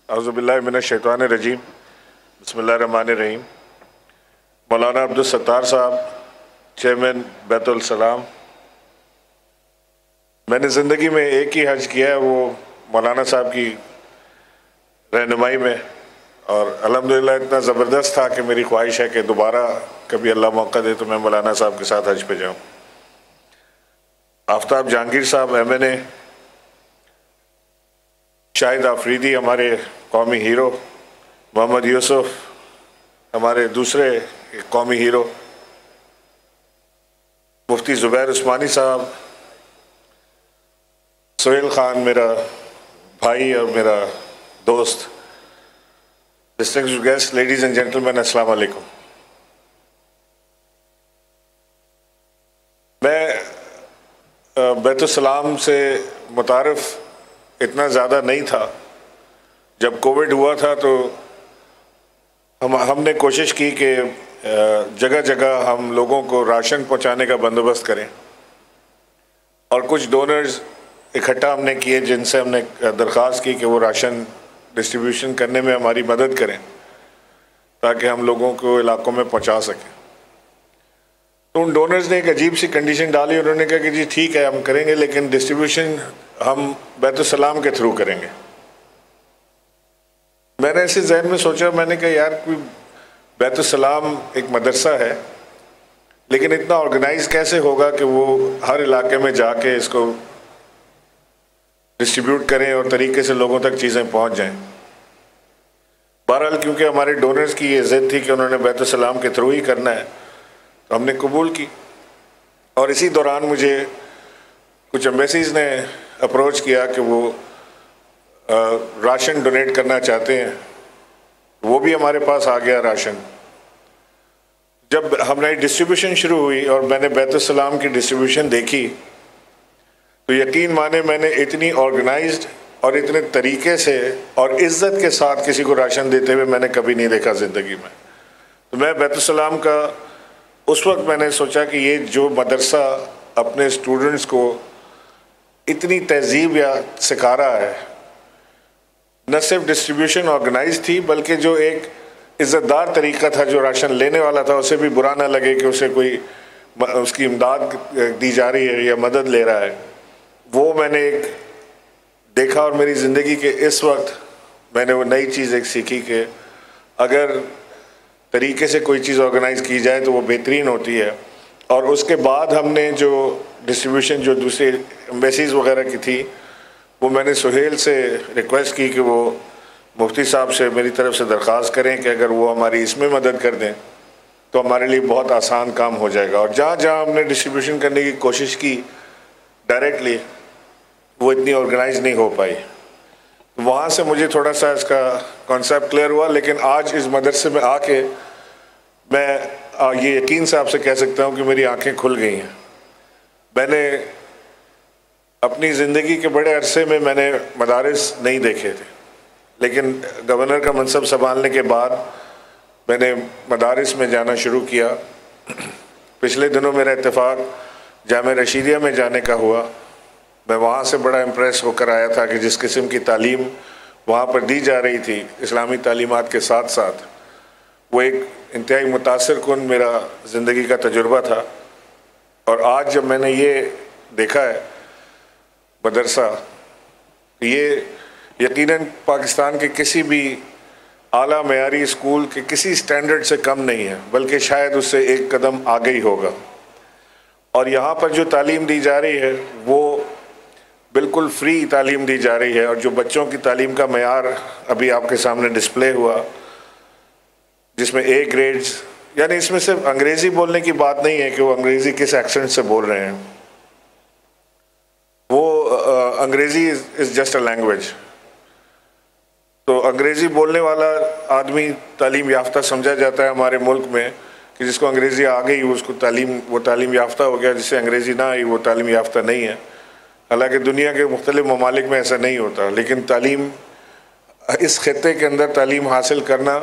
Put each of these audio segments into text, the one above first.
औज़ुबिल्लाहि मिनश्शैतानिर्रजीम बिस्मिल्लाहिर्रहमानिर्रहीम। मौलाना अब्दुल सत्तार साहब, चेयरमैन बैतुल सलाम। मैंने ज़िंदगी में एक ही हज किया है, वो मौलाना साहब की रहनुमाई में, और अल्हम्दुलिल्लाह इतना ज़बरदस्त था कि मेरी ख्वाहिश है कि दोबारा कभी अल्लाह मौका दे तो मैं मौलाना साहब के साथ हज पे जाऊँ। आफ्ताब जहांगीर साहब MNA, शाहिद आफरीदी हमारे कौमी हीरो, मोहम्मद यूसुफ हमारे दूसरे कौमी हीरो, मुफ्ती ज़ुबैर उस्मानी साहब, सोहेल ख़ान मेरा भाई और मेरा दोस्त, distinguished guest, ladies and gentleman, अस्सलाम वालेकुम। मैं बैतुल सलाम से मुतारिफ इतना ज़्यादा नहीं था। जब कोविड हुआ था तो हमने कोशिश की कि जगह जगह हम लोगों को राशन पहुंचाने का बंदोबस्त करें, और कुछ डोनर्स इकट्ठा हमने किए जिनसे हमने दरख्वास्त की कि वो राशन डिस्ट्रीब्यूशन करने में हमारी मदद करें ताकि हम लोगों को इलाकों में पहुंचा सकें। तो उन डोनर्स ने एक अजीब सी कंडीशन डाली। उन्होंने कहा कि जी ठीक है हम करेंगे, लेकिन डिस्ट्रीब्यूशन हम बैतुल सलाम के थ्रू करेंगे। मैंने ऐसे जहन में सोचा, मैंने कहा यार कोई बैतुल सलाम एक मदरसा है, लेकिन इतना ऑर्गेनाइज कैसे होगा कि वो हर इलाके में जाके इसको डिस्ट्रीब्यूट करें और तरीके से लोगों तक चीज़ें पहुंच जाएं। बहरहाल क्योंकि हमारे डोनर्स की ये ज़िद थी कि उन्होंने बैतुल सलाम के थ्रू ही करना है, तो हमने कबूल की। और इसी दौरान मुझे कुछ एम्बेसीज़ ने अप्रोच किया कि वो राशन डोनेट करना चाहते हैं। वो भी हमारे पास आ गया राशन। जब हमारी डिस्ट्रीब्यूशन शुरू हुई और मैंने बैतुल सलाम की डिस्ट्रीब्यूशन देखी तो यकीन माने मैंने इतनी ऑर्गेनाइज्ड और इतने तरीके से और इज़्ज़त के साथ किसी को राशन देते हुए मैंने कभी नहीं देखा ज़िंदगी में। तो मैं बैतुल सलाम का उस वक्त मैंने सोचा कि ये जो मदरसा अपने स्टूडेंट्स को इतनी तहजीब या सिखा रहा है, न सिर्फ डिस्ट्रीब्यूशन ऑर्गेनाइज थी बल्कि जो एक इज़्ज़तदार तरीका था, जो राशन लेने वाला था उसे भी बुरा ना लगे कि उसे कोई उसकी इमदाद दी जा रही है या मदद ले रहा है, वो मैंने एक देखा। और मेरी ज़िंदगी के इस वक्त मैंने वो नई चीज़ एक सीखी कि अगर तरीके से कोई चीज़ ऑर्गेनाइज़ की जाए तो वो बेहतरीन होती है। और उसके बाद हमने जो डिस्ट्रीब्यूशन जो दूसरी एम्बेसीज़ वगैरह की थी, वो मैंने सुहेल से रिक्वेस्ट की कि वो मुफ्ती साहब से मेरी तरफ से दरख्वास्त करें कि अगर वो हमारी इसमें मदद कर दें तो हमारे लिए बहुत आसान काम हो जाएगा। और जहाँ जहाँ हमने डिस्ट्रीब्यूशन करने की कोशिश की डायरेक्टली, वो इतनी ऑर्गेनाइज नहीं हो पाई। वहाँ से मुझे थोड़ा सा इसका कॉन्सेप्ट क्लियर हुआ। लेकिन आज इस मदरसे में आके मैं ये यकीन से आपसे कह सकता हूँ कि मेरी आंखें खुल गई हैं। मैंने अपनी ज़िंदगी के बड़े अरसे में मैंने मदारिस नहीं देखे थे, लेकिन गवर्नर का मनसब संभालने के बाद मैंने मदारिस में जाना शुरू किया। पिछले दिनों मेरा इत्तेफाक जामिया रशीदिया में जाने का हुआ। मैं वहाँ से बड़ा इम्प्रेस होकर आया था कि जिस किस्म की तालीम वहाँ पर दी जा रही थी इस्लामी तालीमात के साथ साथ, वो एक इंतहाई मुतासिर कुन मेरा ज़िंदगी का तजुर्बा था। और आज जब मैंने ये देखा है मदरसा, ये यकीनन पाकिस्तान के किसी भी आला मयारी स्कूल के किसी स्टैंडर्ड से कम नहीं है, बल्कि शायद उससे एक कदम आगे ही होगा। और यहाँ पर जो तालीम दी जा रही है वो बिल्कुल फ्री तालीम दी जा रही है। और जो बच्चों की तालीम का मयार अभी आपके सामने डिस्प्ले हुआ, जिसमें A ग्रेड्स, यानी इसमें सिर्फ अंग्रेज़ी बोलने की बात नहीं है कि वो अंग्रेज़ी किस एक्सेंट से बोल रहे हैं, वो अंग्रेज़ी इज़ जस्ट अ लैंग्वेज। तो अंग्रेज़ी बोलने वाला आदमी तालीम याफ्ता समझा जाता है हमारे मुल्क में, कि जिसको अंग्रेज़ी आ गई उसको वो तालीम याफ्ता हो गया, जिससे अंग्रेज़ी ना आई वो तालीम याफ्ता नहीं है। हालांकि दुनिया के मुख्तलिफ ममालिक में ऐसा नहीं होता, लेकिन तालीम इस खित्ते के अंदर तालीम हासिल करना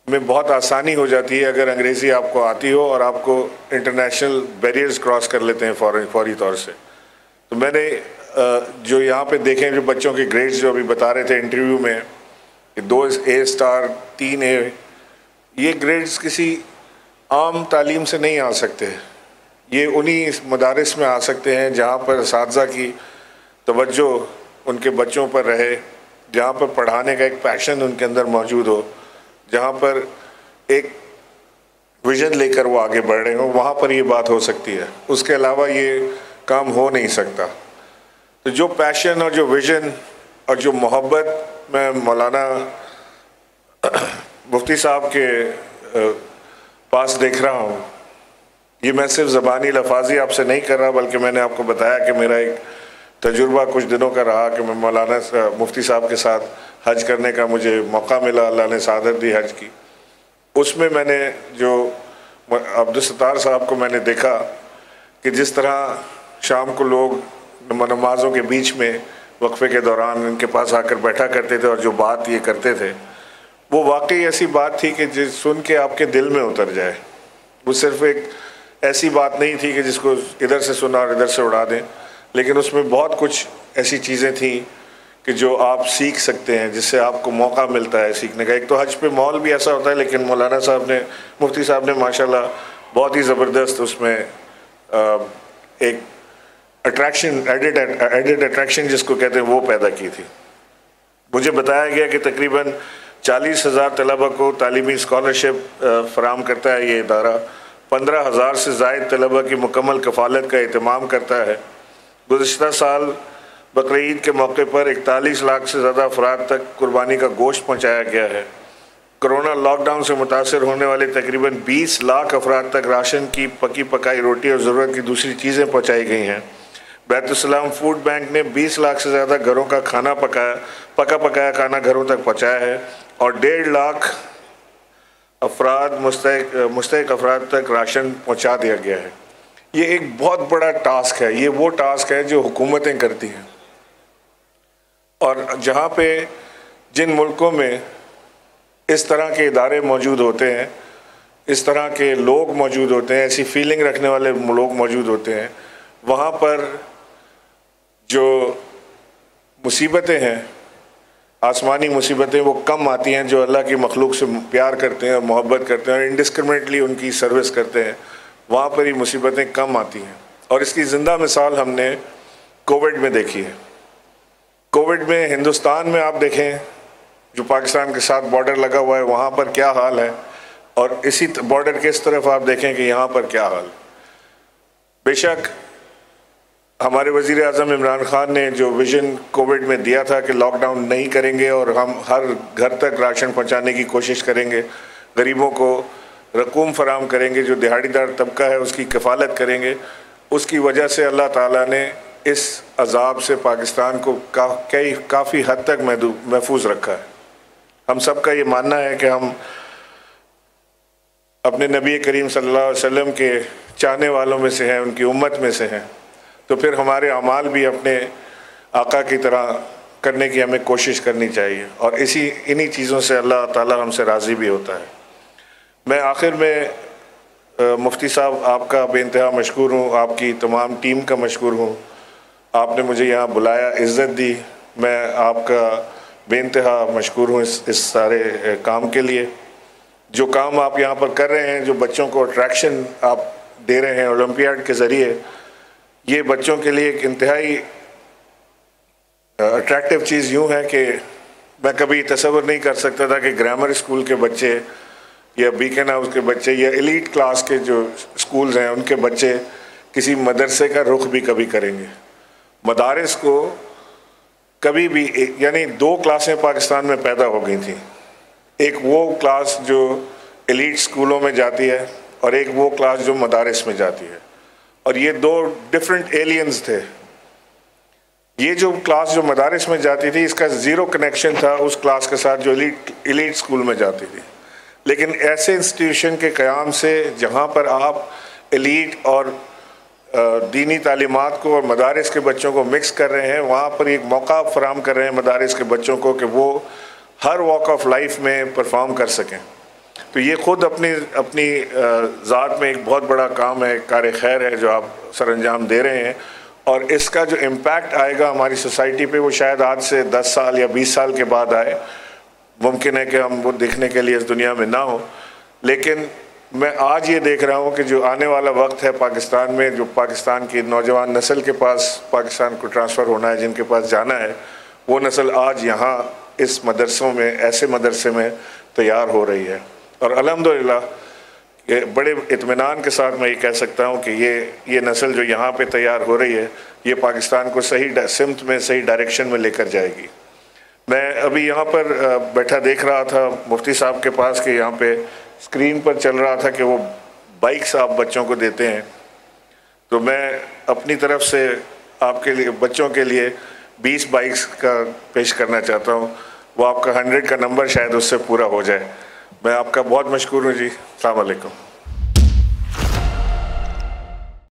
में बहुत आसानी हो जाती है अगर अंग्रेज़ी आपको आती हो और आपको इंटरनेशनल बैरियर्स क्रॉस कर लेते हैं फौरी तौर से। तो मैंने जो यहाँ पे देखें, जो बच्चों के ग्रेड्स जो अभी बता रहे थे इंटरव्यू में, 2 A स्टार 3 A, ये ग्रेड्स किसी आम तालीम से नहीं आ सकते। ये उन्हीं मदारिस में आ सकते हैं जहाँ पर असातिज़ा की तवज्जो उनके बच्चों पर रहे, जहाँ पर पढ़ाने का एक पैशन उनके अंदर मौजूद हो, जहाँ पर एक विज़न लेकर वो आगे बढ़ रहे हो, वहाँ पर ये बात हो सकती है। उसके अलावा ये काम हो नहीं सकता। तो जो पैशन और जो विज़न और जो मोहब्बत मैं मौलाना मुफ्ती साहब के पास देख रहा हूँ, ये मैं सिर्फ ज़बानी लफाजी आपसे नहीं कर रहा, बल्कि मैंने आपको बताया कि मेरा एक तजुर्बा कुछ दिनों का रहा कि मैं मौलाना मुफ्ती साहब के साथ हज करने का मुझे मौका मिला, अल्लाह ने सादत दी हज की। उसमें मैंने जो अब्दुल सत्तार साहब को मैंने देखा कि जिस तरह शाम को लोग नमाज़ों के बीच में वक्फे के दौरान इनके पास आकर बैठा करते थे और जो बात ये करते थे, वो वाकई ऐसी बात थी कि जिस सुन के आपके दिल में उतर जाए। वो सिर्फ एक ऐसी बात नहीं थी कि जिसको इधर से सुना और इधर से उड़ा दें, लेकिन उसमें बहुत कुछ ऐसी चीज़ें थी कि जो आप सीख सकते हैं, जिससे आपको मौका मिलता है सीखने का। एक तो हज पे माहौल भी ऐसा होता है, लेकिन मौलाना साहब ने, मुफ्ती साहब ने माशाल्लाह बहुत ही ज़बरदस्त उसमें एक अट्रैक्शन, एडेड अट्रैक्शन जिसको कहते हैं, वो पैदा की थी। मुझे बताया गया कि तकरीबन 40,000 तलबा को तालीमी स्कॉलरशिप फराम करता है ये इदारा, 15,000 से ज़ायद तलबा की मुकम्मल कफ़ालत का एहतमाम करता है। गुज़िश्ता साल बकर ईद के मौके पर 41 लाख से ज़्यादा अफराद तक कुर्बानी का गोश्त पहुँचाया गया है। कोरोना लॉकडाउन से मुतासर होने वाले तकरीबन 20 लाख अफराद तक राशन की पकी पकाई रोटी और ज़रूरत की दूसरी चीज़ें पहुँचाई गई हैं। बैतुस्सलाम फूड बैंक ने 20 लाख से ज़्यादा घरों का खाना पकाया खाना घरों तक पहुँचाया है और 1.5 लाख अफराद मुस्तहिक अफराद तक राशन पहुँचा दिया गया है। ये एक बहुत बड़ा टास्क है। ये वो टास्क है जो हुकूमतें करती हैं, और जहाँ पे जिन मुल्कों में इस तरह के इदारे मौजूद होते हैं, इस तरह के लोग मौजूद होते हैं, ऐसी फीलिंग रखने वाले लोग मौजूद होते हैं, वहाँ पर जो मुसीबतें हैं, आसमानी मुसीबतें, वो कम आती हैं। जो अल्लाह की मखलूक से प्यार करते हैं और मोहब्बत करते हैं और इंडिस्क्रिमिनेटली उनकी सर्विस करते हैं, वहाँ पर ही मुसीबतें कम आती हैं। और इसकी ज़िंदा मिसाल हमने कोविड में देखी है। कोविड में हिंदुस्तान में आप देखें, जो पाकिस्तान के साथ बॉर्डर लगा हुआ है, वहाँ पर क्या हाल है, और इसी बॉर्डर के इस तरफ आप देखें कि यहाँ पर क्या हाल। बेशक हमारे वज़ीर आज़म इमरान खान ने जो विज़न कोविड में दिया था कि लॉकडाउन नहीं करेंगे और हम हर घर तक राशन पहुँचाने की कोशिश करेंगे, गरीबों को रकूम फराम करेंगे, जो दिहाड़ीदार तबका है उसकी कफ़ालत करेंगे, उसकी वजह से अल्लाह ताला ने इस अज़ाब से पाकिस्तान को काफ़ी हद तक महफूज रखा है। हम सब का ये मानना है कि हम अपने नबी करीम सल्लल्लाहु अलैहि वसल्लम के चाहने वालों में से हैं, उनकी उम्मत में से हैं, तो फिर हमारे अमाल भी अपने आका की तरह करने की हमें कोशिश करनी चाहिए, और इन्हीं चीज़ों से अल्लाह ताला हमसे राज़ी भी होता है। मैं आखिर में मुफ्ती साहब आपका बेइंतहा मशकूर हूँ, आपकी तमाम टीम का मशकूर हूँ। आपने मुझे यहाँ बुलाया, इज़्ज़त दी, मैं आपका बेइंतहा मशकूर हूँ इस सारे काम के लिए। जो काम आप यहाँ पर कर रहे हैं, जो बच्चों को अट्रैक्शन आप दे रहे हैं ओलंपियाड के ज़रिए, ये बच्चों के लिए एक इंतहाई अट्रैक्टिव चीज़ यूँ है कि मैं कभी तसव्वुर नहीं कर सकता था कि ग्रामर स्कूल के बच्चे या बीकन हाउस के बच्चे या एलीट क्लास के जो स्कूल्स हैं उनके बच्चे किसी मदरसे का रुख भी कभी करेंगे। मदारिस को कभी भी, यानी 2 क्लासें पाकिस्तान में पैदा हो गई थी। एक वो क्लास जो एलीट स्कूलों में जाती है और एक वो क्लास जो मदारिस में जाती है, और ये 2 डिफरेंट एलियंस थे। ये जो क्लास जो मदारिस में जाती थी, इसका ज़ीरो कनेक्शन था उस क्लास के साथ जो एलीट स्कूल में जाती थी। लेकिन ऐसे इंस्टीट्यूशन के क़याम से जहाँ पर आप एलीट और दीनी तालीमात को और मदारिस के बच्चों को मिक्स कर रहे हैं, वहाँ पर एक मौका फराम कर रहे हैं मदारिस के बच्चों को कि वो हर वॉक ऑफ लाइफ में परफॉर्म कर सकें। तो ये ख़ुद अपनी ज़ात में एक बहुत बड़ा काम है, कार खैर है जो आप सर अंजाम दे रहे हैं, और इसका जो इम्पैक्ट आएगा हमारी सोसाइटी पे, वो शायद आज से 10 साल या 20 साल के बाद आए। मुमकिन है कि हम वो देखने के लिए इस दुनिया में ना हो, लेकिन मैं आज ये देख रहा हूँ कि जो आने वाला वक्त है पाकिस्तान में, जो पाकिस्तान की नौजवान नस्ल के पास पाकिस्तान को ट्रांसफ़र होना है, जिनके पास जाना है, वो नस्ल आज यहाँ इस मदरसों में, ऐसे मदरसे में तैयार हो रही है। और अल्हम्दुलिल्लाह ये बड़े इत्मीनान के साथ मैं ये कह सकता हूँ कि ये नस्ल जो यहाँ पे तैयार हो रही है, ये पाकिस्तान को सही सिमत में, सही डायरेक्शन में लेकर जाएगी। मैं अभी यहाँ पर बैठा देख रहा था मुफ्ती साहब के पास कि यहाँ पे स्क्रीन पर चल रहा था कि वो बाइक्स आप बच्चों को देते हैं। तो मैं अपनी तरफ से आपके लिए, बच्चों के लिए 20 बाइक्स का पेश करना चाहता हूँ। वो आपका 100 का नंबर शायद उससे पूरा हो जाए। मैं आपका बहुत मशकूर हूँ जी। अस्सलाम वालेकुम।